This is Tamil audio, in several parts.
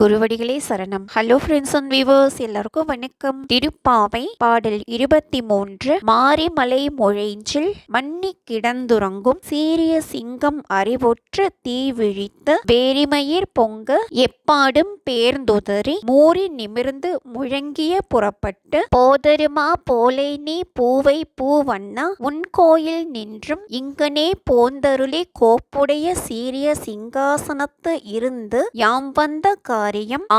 குருவடிகளே சரணம். ஹலோ ஃப்ரெண்ட்ஸ் அண்ட் வியூவர்ஸ், எல்லாருக்கும் வணக்கம். திருப்பாவை பாடல் 23. மாரிமலை மொழைஞ்சில் மன்னி கிடந்துறங்கும் சீரிய சிங்கம் அறிவொற்று தீ விழித்து வேரிமயிர் பொங்க எப்பாடும் பேர்ந்துதறி மூறி நிமிர்ந்து முழங்கிய புறப்பட்டு போதருமா போலை நீ பூவை பூவண்ணா உன் கோயில் நின்றும் இங்கனே போந்தருளி கோப்புடைய சீரிய சிங்காசனத்து இருந்து யாம் வந்த காரியம்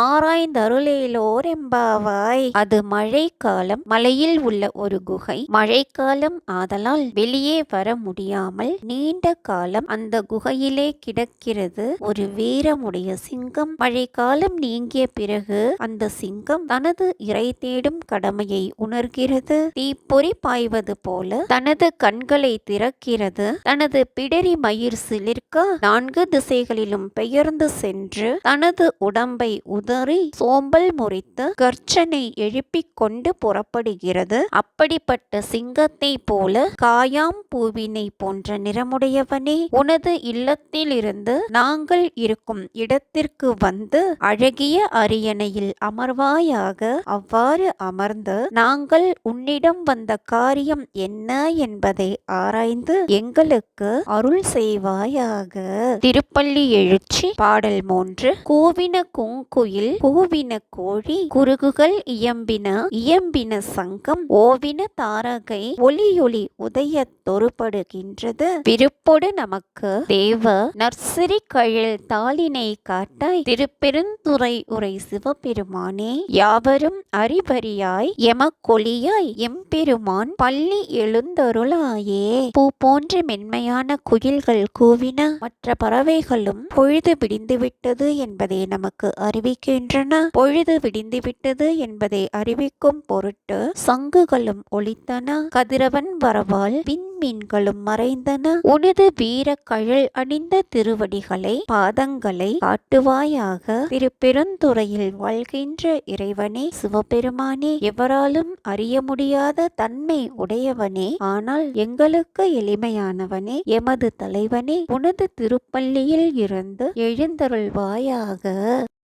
ஆராய்ந்தருளேலோர் எம்பாவாய். அது மழைக்காலம். மலையில் உள்ள ஒரு குகை. மழைக்காலம் ஆதலால் வெளியே வர முடியாமல் நீண்ட காலம் அந்த குகையிலே கிடக்கிறது ஒரு வீரமுடைய சிங்கம். மழைக்காலம் நீங்கிய பிறகு அந்த சிங்கம் தனது இறை தேடும் கடமையை உணர்கிறது. தீப்பொறி பாய்வது போல தனது கண்களை திறக்கிறது. தனது பிடரி மயிர் சிலிர்க்க 4 திசைகளிலும் பெயர்ந்து சென்று தனது உடம்பை உதறி சோம்பல் முறித்து கர்ச்சனை எழுப்பிக் கொண்டு புறப்படுகிறது. அப்படிப்பட்ட சிங்கத்தை போல காயாம் பூவினை போன்ற நிறமுடையவனே, உனது இல்லத்திலிருந்து நாங்கள் இருக்கும் இடத்திற்கு வந்து அழகிய அரியணையில் அமர்வாயாக. அவ்வாறு அமர்ந்து நாங்கள் உன்னிடம் வந்த காரியம் என்ன என்பதை ஆராய்ந்து எங்களுக்கு அருள் செய்வாயாக. திருப்பள்ளி எழுச்சி பாடல் 3. கூவின குங்குயில் கூவின கோழி குருகுகள் இயம்பின சங்கம் ஓவின தாரகை ஒளியொளி உதய தொறுபடுகின்றது. விருப்பொடு நமக்கு தேவ நற்சிறி கழல் தாளினை காட்டாய் திருப்பெருந்துறை உரை சிவபெருமானே. யாவரும் அறிவறியாய் எமக்கொளியாய் எம்பெருமான் பள்ளி எழுந்தருளாயே. பூ போன்ற மென்மையான குயில்கள் கூவின. மற்ற பறவைகளும் பொழுது விடிந்துவிட்டது என்பதை நமக்கு அறிவிக்கின்றன. பொழுது விடிந்துவிட்டது என்பதை அறிவிக்கும் பொருட்டு சங்குகளும் ஒலித்தன. கதிரவன் வரவால் விண்மீன்களும் மறைந்தன. உனது வீர கழல் அணிந்த திருவடிகளை பாதங்களை காட்டுவாயாக. திருப்பெருந்துறையில் வாழ்கின்ற இறைவனே சிவபெருமானே, எவராலும் அறிய முடியாத தன்மை உடையவனே, ஆனால் எங்களுக்கு எளிமையானவனே, எமது தலைவனே, உனது திருப்பள்ளியில் இருந்து எழுந்தருள்வாயாக.